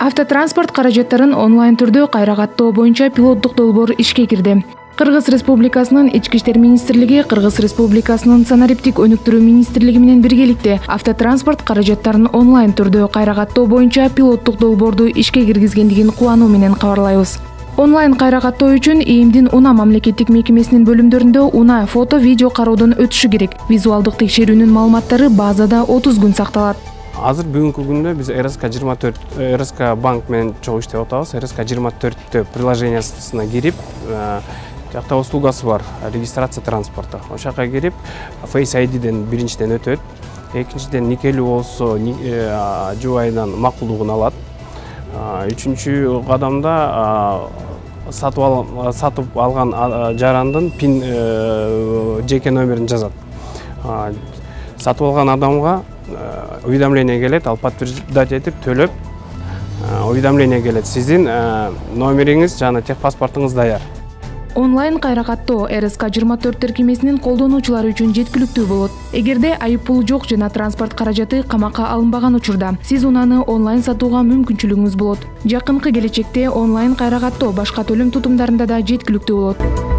Автотранспорт каражаттарын онлайн түрдө кайра каттоо боюнча пилоттук долбоор ишке кирди. Кыргыз Республикасынын Ички иштер министрлиги Кыргыз Республикасынын санариптик өнүктүрүү министрлиги менен биргеликте автотранспорт каражаттарын онлайн түрдө кайра каттоо боюнча пилоттук долбоорду ишке киргизгендигин кубануу менен кабарлайбыз. Онлайн кайра каттоо үчүн ИИМдин УНА мамлекеттик мекемесинин бөлүмдөрүндө УНА фото видео кароодон өтүшү керек. Визуалдык текшерүүнүн маалыматтары базада 30 күн сакталат. Азыр бүгүнкү күндө биз РСК-24 РСК банк менен чогуу иштеп атабыз. РСК-24 приложениясына кирип, жакта услугасы бар, регистрация транспорта. Ошол жака кирип, Face IDден биринчиден өтөт. Экинчиден никелүү болсо жубайынан макулдугун алат. Үчүнчү кадамда сатып алган жарандын пин жеке номерин жазат. Сатып алган адамга уведомление келет, ал подтверждать этип төлөп, уведомление келет. Сиздин номериңиз жана техпаспортуңуз даяр. Онлайн кайра каттоо РСК-24 тиркемесинин колдонуучулары үчүн жеткиликтүү болот. Эгерде айып пул жок жана транспорт каражаты камакка алынбаган учурда, сиз унаны онлайн сатууга мүмкүнчүлүгүңүз болот. Жакынкы келечекте онлайн кайра каттоо башка төлөм тутумдарында да жеткиликтүү болот.